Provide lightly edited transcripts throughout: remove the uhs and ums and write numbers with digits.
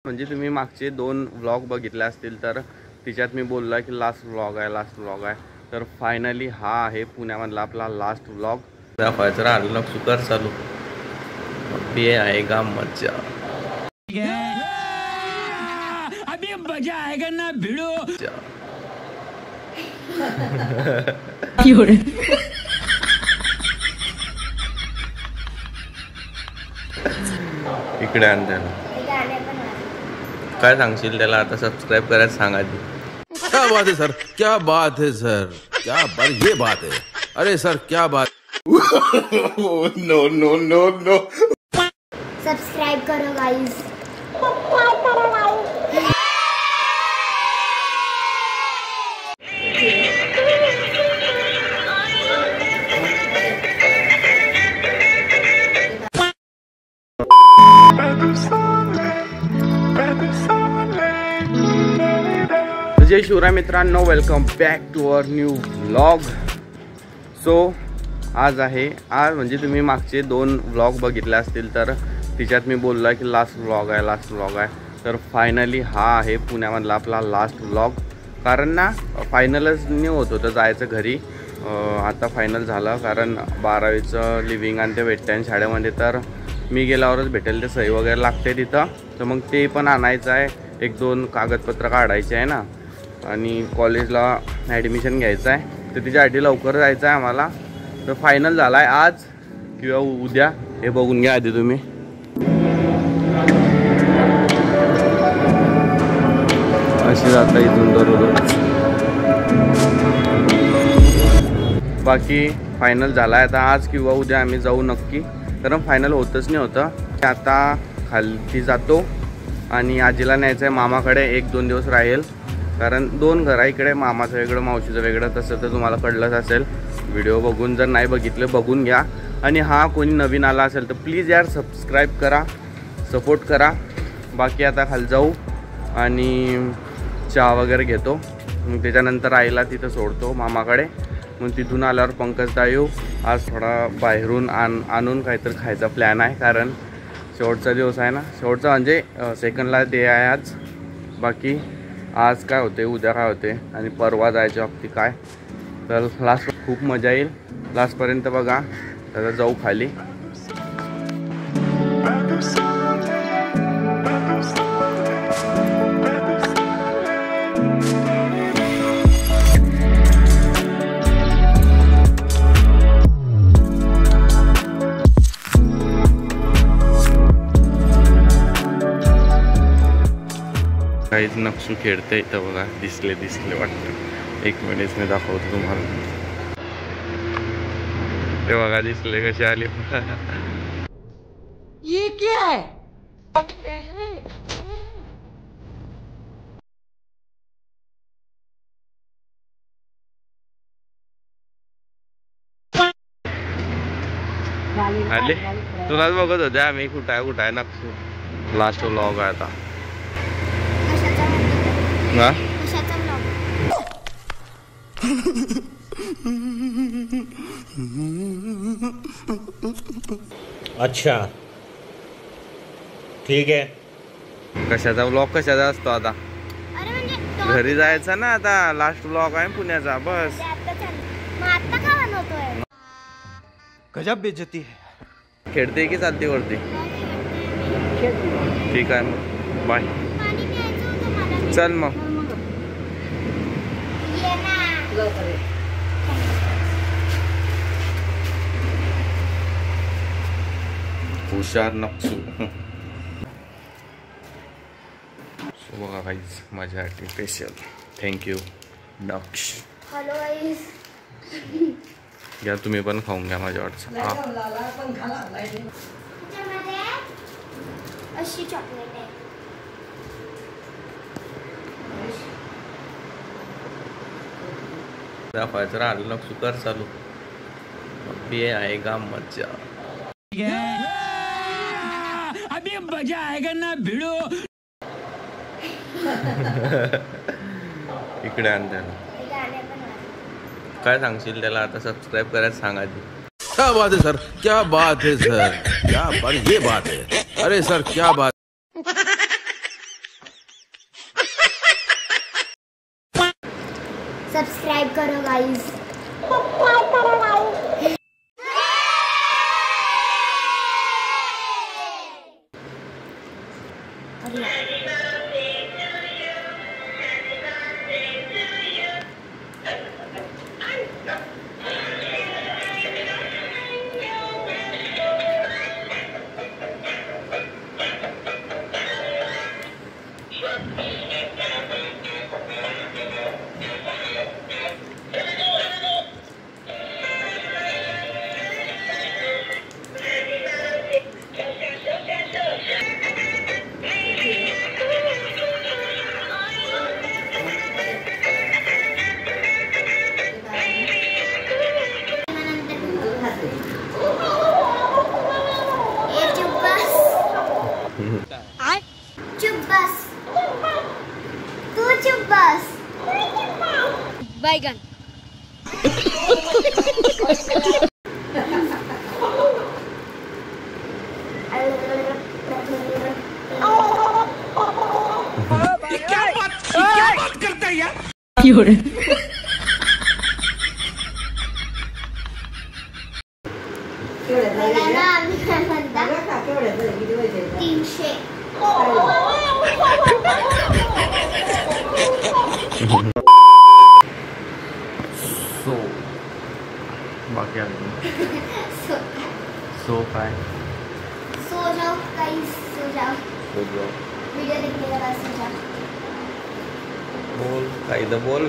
म्हणजे तुम्ही मागचे 2 व्लॉग बघितले असतील तर तिच्यात मी बोलला की लास्ट व्लॉग आहे तर फायनली हा आहे पुण्यामधला आपला लास्ट व्लॉग दाखवायचं राहिलं सुकर चालू ये आएगा मजा अभी मजा आएगा ना भिड़ो इकडे आण त्याला काय सांगशील त्याला आता सबस्क्राइब करायला सांगा ती क्या बात है सर, क्या बात है सर, क्या बात ये बात है। अरे सर क्या बात no no no no subscribe करो गाइस। जय शिवराय मित्रांनो, welcome back to our new vlog. So आज म्हणजे तुम्ही मागचे 2 व्लॉग बघितले असतील तर तिच्यात मी बोलला की लास्ट व्लॉग आहे तर फायनली हा आहे पुण्यामधला आपला लास्ट व्लॉग। कारण ना फायनलच नाही होत होतं जायचं घरी, आता फायनल झालं कारण 12वीचं लिव्हिंग आणि ते भेटते शाळेमध्ये तर मी गेल्यावरच भेटेल, ते सही वगैरे लागते तिथं, तर मग ते पण आणायचं आहे, 1-2 कागदपत्र काढायचे आहे ना आणि कॉलेजला ॲडमिशन घ्यायचं आहे तर तिच्यासाठी लवकर जायचं आहे आम्हाला। तर फायनल झाला आहे आज किंवा उद्या, हे बघून घ्या आधी तुम्ही। अशी जाता इथून दररोज, बाकी फायनल झाला आहे आता आज किंवा उद्या आम्ही जाऊ नक्की, कारण फायनल होतच नाही होतं। आता खाली जातो आणि आजीला न्यायचं आहे मामाकडे, 1-2 दिवस राहील कारण 2 घर आहे इकडे, मामाचं वेगळं मावशीचं वेगळं, तसं तर तुम्हाला कळलंच असेल व्हिडिओ बघून, जर नाही बघितलं बघून घ्या। आणि हा कोणी नवीन आला असेल तर प्लीज यार सबस्क्राईब करा, सपोर्ट करा। बाकी आता खाली जाऊ आणि चहा वगैरे घेतो, मग त्याच्यानंतर आईला तिथं सोडतो मामाकडे, मग तिथून आल्यावर पंकजदा येऊ। आज थोडा बाहेरून आणून काहीतरी खायचा प्लॅन आहे कारण शेवटचा दिवस आहे ना, शेवटचा म्हणजे सेकंडला डे आहे आज। बाकी आज काय होते, उद्या काय होते आणि परवा जायच्या बाबतीत काय, तर लास्ट खूप मजा येईल, लास्टपर्यंत बघा। तर जाऊ खाली। काहीच नक्षू खेळते इथं बघा, दिसले वाटतं, 1 मिनिट मी दाखवतो तुम्हाला। ते बघा दिसले कसे आले ये क्या है? आले, तुलाच बघत होते आम्ही, कुठं आहे नक्षू। लास्ट व्लॉग आहे आता ना। अच्छा ठीक आहे। कशाचा व्लॉग कशाचा असतो आता? अरे म्हणजे घरी जायचं ना, आता लास्ट व्लॉग आहे पुण्याचा, बस। आता का बनवतोय? गजब बेइज्जती है। खेळते की चालते वरती? ठीक आहे मग बाय, पाणी प्यायचं होतं मला। चल मग। ये ना हुशार नक्षू। बघा गाईज माझ्यासाठी स्पेशल, थँक्यू नक्ष। हॅलो गाइस, घ्या तुम्ही पण खाऊन घ्या माझ्या वाटचं। हा त्याच्यामध्ये अशी चॉकलेट आहे। दाखवायचं राहिलं सुकर चालू ये आएगा मजा अभी मजा आएगा ना भिड़ो इकडे आण त्याला काय सांगशील त्याला आता सबस्क्राइब करायला सांगा ती क्या बात है सर, क्या बात है सर, क्या बात ये बात है। अरे सर क्या बात सब्सक्राइब करो गाइस। चुप बस, तू चुप बस। बैगन क्या बात करता है यार? क्यों रे? मला ना आम्ही काय म्हणता 300 सो बाकी सो काय सो जाओ गाइस, सो जाओ। वीडियो देखने के बाद सो जाओ। बोल काही तर बोल,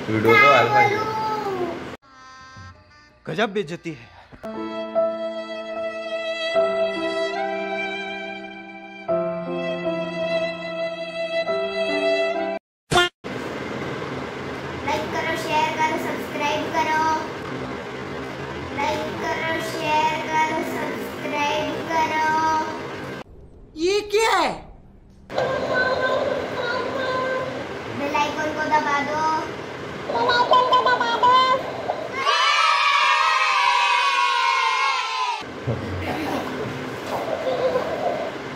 व्हिडिओ तो आला पाहिजे। गजब बेइज्जती है। लाइक करो, शेयर करो, सब्सक्राइब करो। लाइक करो, शेयर करो, सब्सक्राइब करो। ये क्या है? बेल आइकन को दबा दो।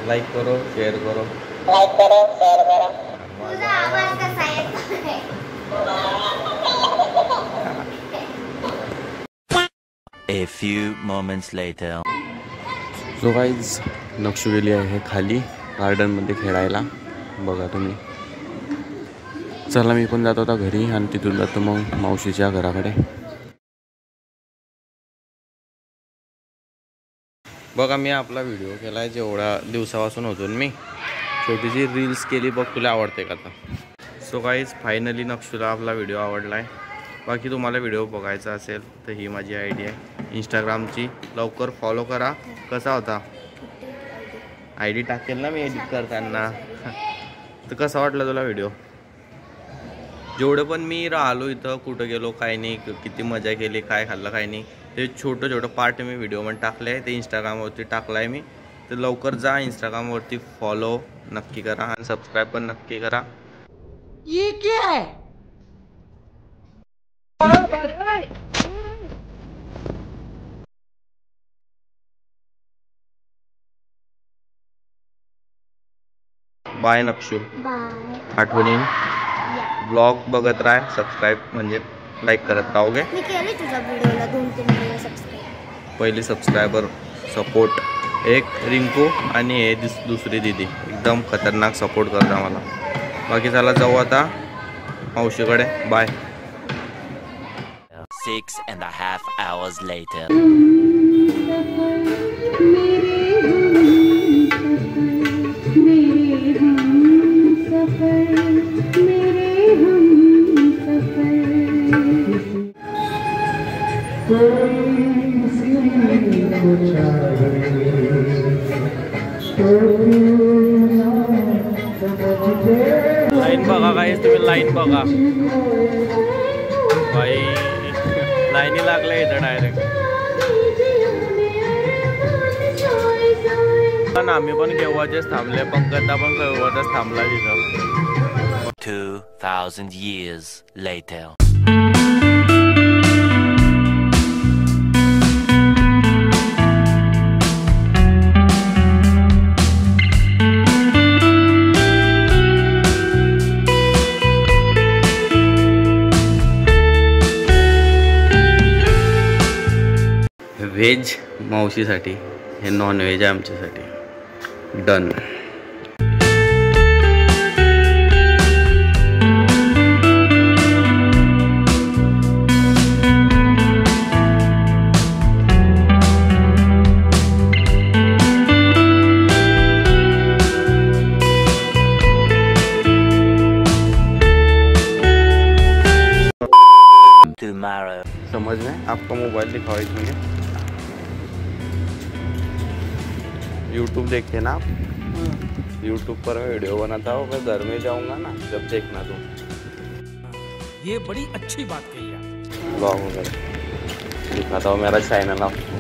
लाईक करो, शेअर करो। तुझा आवाज कसा येतोय? A few moments later. So guys Nakshu गेली आहे खाली गार्डनमध्ये खेळायला, बघा तुम्ही। चला मी पण जातो आता घरी आणि तिथून जातो मग मावशीच्या घराकडे। बघा मी आपला व्हिडिओ केला आहे जेवढ्या दिवसापासून होतो मी, छोटीशी रील्स केली, बघ तुला आवडते का आता। सो गाईज फायनली नक्षूला आपला व्हिडिओ आवडला आहे। बाकी तुम्हाला व्हिडिओ बघायचा असेल तर ही माझी आयडी आहे इंस्टाग्रामची, लवकर फॉलो करा। कसा होता आयडी टाकेल ना मी एडिट करताना। तर कसा वाटला तुला व्हिडिओ? जेवढं पण मी राहिलो इथं, कुठं गेलो, काय नाही, किती मजा केली, काय खाल्लं काय नाही, ते छोटं छोटं पार्ट मी व्हिडिओमध्ये टाकले आहे, ते इंस्टाग्रामवरती टाकलं आहे मी। तर लवकर जा इंस्टाग्रामवरती, फॉलो नक्की करा आणि सबस्क्राईब पण नक्की करा। ये क्या है? Bye Nakshu, bye. आठवणी ब्लॉग बघत राहा, सबस्क्राईब म्हणजे लाईक करत राहा। ओके, मी केले तुझ्या व्हिडिओला 2-3 मिलियन सबस्क्राइब। पहिली सबस्क्रायबर सपोर्ट एक रिंकू आणि हे दुसरी दीदी एकदम खतरनाक सपोर्ट करता मला। बाकी चला जाऊ आता मावशीकडे, बाय। 6.5 hours later. लाईन बघा काय तुम्ही, लाईन बघा बाई, लाईनी लागल्या इथं डायरेक्ट। पण आम्ही पण केव्हाचेच थांबले, पंकजदा पण केव्हाच थांबला तिथं। 2000 years later. व्हेज मावशीसाठी, हे नॉन व्हेज आहे आमच्यासाठी. डन. Tomorrow. समझ में? आपका मोबाइल दिखाओ इसमें. यूट्यूब देखते ना आप? यूट्यूब पर मैं वीडियो बनाता हूँ, मैं घर में जाऊँगा ना जब देखना तुम. ये बड़ी अच्छी बात कही आप. ब्लॉग वगैरह दिखाता हूँ मेरा चैनल आपको.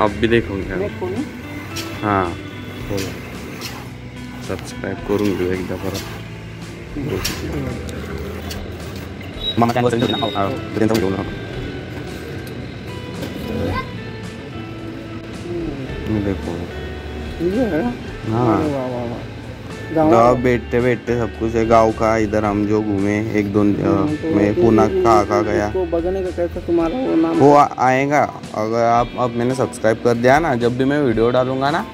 आप भी देखोगे? हाँ बोलो. सबस्क्राईब करून घेऊ एकदा परत. मामा चॅनल सेंड ना त्यांचा व्हिडिओ ना. देखो हाँ गाँव बैठते बैठते सब कुछ है गाँव का. इधर हम जो घूमे एक दो में पुणे कहाँ गया तो बगने का कैसा तुम्हारा वो नाम वो आएगा. अगर आप अब मैंने सब्सक्राइब कर दिया ना, जब भी मैं वीडियो डालूंगा ना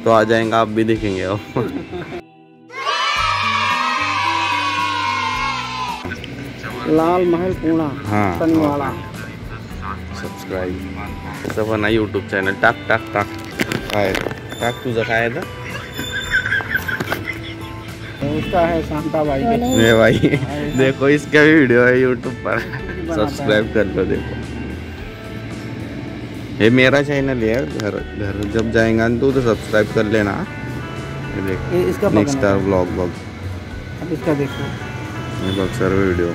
तो आ जाएगा, आप भी देखेंगे. अब लाल महल पुणे. हाँ शनिवाला सबस्क्राईब असं पण यूट्यूब चॅनल. टाक टाक टाक. काय टाक तुझं काय आहे. उसका है शांताबाई. ये भाई देखो इसका भी वीडियो है यूट्यूब पर, सब्सक्राइब कर लो. देखो ये मेरा चैनल है. घर जब जाएगा तो सब्सक्राइब कर लेना. इसका नेक्स्ट स्टार व्लॉग बघ. अब इसका देखो. हे बघ सर्व व्हिडिओ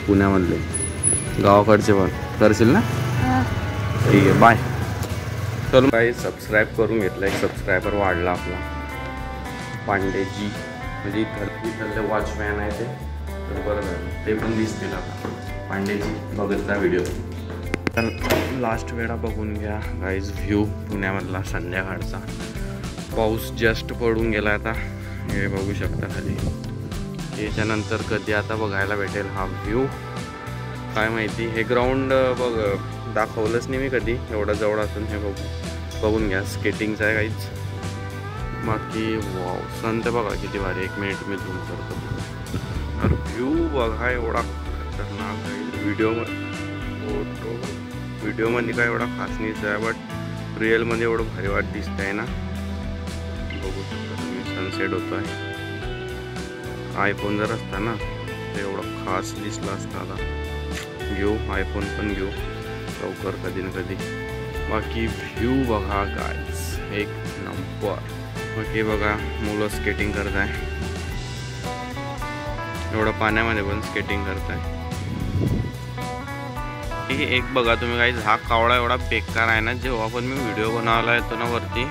पुण्यामधले, गावाकडचे पण करशील ना. ठीक आहे बाय. चलो काही सबस्क्राईब करून घेतलं. एक सबस्क्रायबर वाढला आपला. पांडेजी म्हणजे इथले वॉचमॅन आहे ते, तर बरं झालं ते पण दिसतील आता. पांडेजी बघितला व्हिडिओ तर लास्ट वेळा बघून घ्या गाईज. व्ह्यू पुण्यामधला संध्याकाळचा. पाऊस जस्ट पडून गेला आता, हे बघू शकता खाली. याच्यानंतर कधी आता बघायला भेटेल हा व्ह्यू काय माहिती. हे ग्राउंड बघ दाखवलंच नाही मी कधी एवढा जवळ असून. हे बघून घ्या. स्केटिंगचं आहे काहीच. बाकी वाव सन तर बघा किती भारी. 1 मिनिट मी झूम करतो. तर व्ह्यू बघा एवढा खतरनाक आहे. व्हिडिओमध्ये काय एवढा खास नाहीच आहे, बट रिअलमध्ये एवढं भारी वाट दिसत आहे ना. बघू शकता तुम्ही सनसेट होतो आहे. आयफोन जर असता ना ते एवढं खास दिसला असता. आता घेऊ आयफोन पण घेऊ लवकर कधी ना कधी. बाकी व्ह्यू बघा गाईज एक नंबर. बाकी बघा मुलं स्केटिंग करत आहे. एवढं पाण्यामध्ये पण स्केटिंग करत आहे. एक बघा तुम्ही गाईज, हा कावळा एवढा बेकार आहे ना. जेव्हा पण मी व्हिडिओ बनवायला येतो ना वरती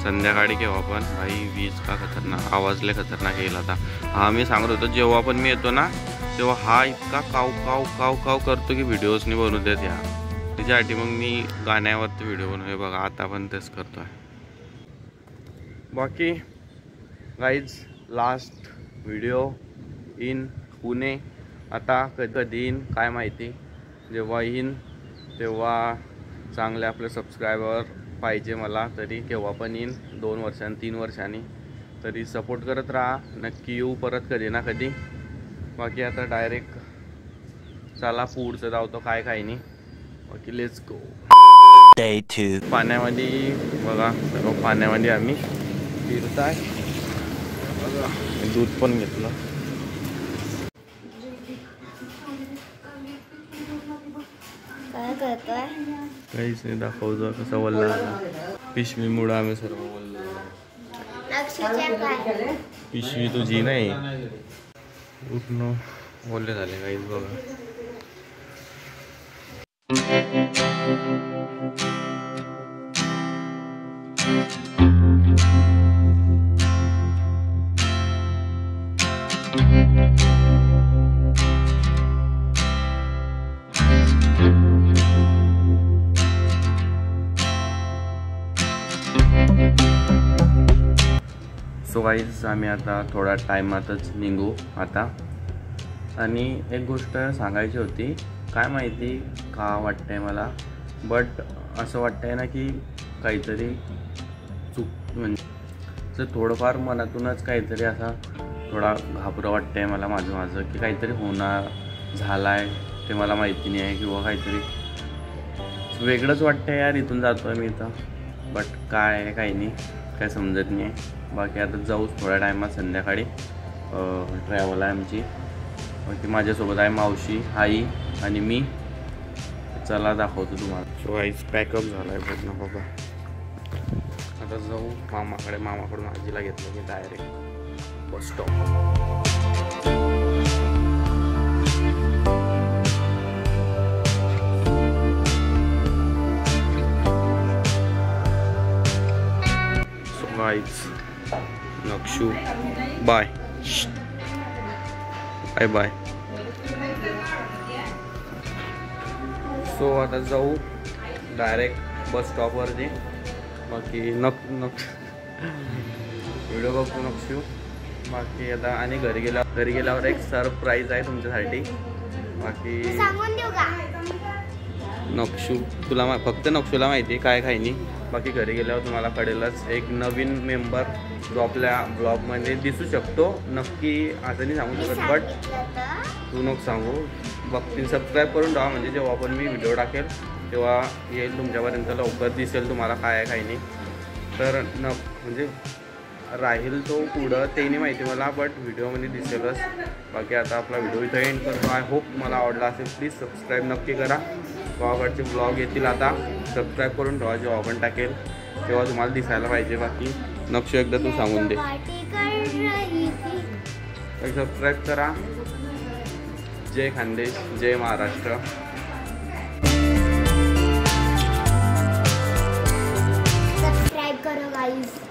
संध्याकाळी केव्हा पण, भाई वीज का खतरनाक आवाज लय खतरनाक येईल आता. हा मी सांगत होतो जेव्हा पण मी येतो ना तेव्हा हा इतका काव काव काव काव करतो की व्हिडिओज नाही बनवू देत. या त्याच्यासाठी मग मी गाण्यावरती व्हिडिओ बनवतो. बघा आता पण तेच करतो आहे. बाकी guys last video in Pune. आता कधी येईन काय माहिती. जेव्हा येईन तेव्हा चांगले आपले सबस्क्रायबर पाहिजे मला. तरी केव्हा पण येईन 2 वर्षांनी 3 वर्षांनी. तरी सपोर्ट करत राहा. नक्की येऊ परत कधी ना कधी. बाकी आता डायरेक्ट चला पुढचं जाऊतो काय काय नाही. बाकी लेट्स गो. Day 2. पाण्यामध्ये बघा सर्व पाण्यामध्ये आम्ही फिरताय. बघा दूध पण घेतलं. काय करतोय? काहीच नाही दाखवतो कसं वल्ला. पिशवीमुळं आम्ही सर्व वल्ल. पिशवी तुझी नाही पूर्ण ओले झाले काहीच बघा. सो गाईज आम्ही आता थोड्या टायमातच निघू आता. आणि एक गोष्ट सांगायची होती काय माहिती का वाटतंय मला, बट असं वाटतंय ना की काहीतरी चूक, म्हणजे थोडंफार मनातूनच काहीतरी असा थोडा घाबरं वाटतंय मला माझं की काहीतरी होणार झालं आहे ते मला माहिती नाही आहे, किंवा काहीतरी वेगळंच वाटतंय यार. इथून जातो आहे मी इथं, बट काय आहे काही नाही, काय समजत नाही आहे. बाकी आता जाऊच थोड्या टायमात, संध्याकाळी ट्रॅव्हल आहे आमची. बाकी माझ्यासोबत आहे मावशी, आई आणि मी. चला दाखवतो तुम्हाला. सो आईच पॅकअप झाला आहे पूर्ण बाबा. आता जाऊ मामाकडे. मामाकडून आजीला घेतलं की direct bus stop. So guys Nakshu bye bye bye. So आता जाऊ डायरेक्ट बस स्टॉपवरती. बाकी व्हिडिओ बघतो नक्षू. बाकी आता आणि घरी गेल्यावर एक सरप्राईज आहे तुमच्यासाठी. बाकी सांगून देऊ का? नक्षू तुला फक्त नक्षूला माहिती आहे काय काही नाही. बाकी घरी गेल्यावर तुम्हाला कळेलच. एक नवीन मेंबर जो आपल्या ब्लॉगमध्ये दिसू शकतो. नक्की असं नाही सांगू शकत, बट तू नको सांगू. बघतील सबस्क्राईब करून ठेवा, म्हणजे जेव्हा पण मी व्हिडिओ टाकेल तेव्हा येईल तुमच्यापर्यंत, लवकर दिसेल तुम्हाला काय आहे काही नाही. तर म्हणजे राहील तो पुढं ते नाही माहिती मला, बट व्हिडिओमध्ये दिसेलच. बाकी आता आपला व्हिडिओ इथं एंड करतो. आय होप मला आवडला असेल. प्लीज सबस्क्राईब नक्की करा. गावाकडचे ब्लॉग येतील आता, सबस्क्राईब करून ठेवा. जेव्हा आपण टाकेल तेव्हा तुम्हाला दिसायला पाहिजे. बाकी नक्षू एकदा तू सांगून दे. सबस्क्राईब करा. जय खानदेश, जय महाराष्ट्र. सब्सक्राइब करो गाइस.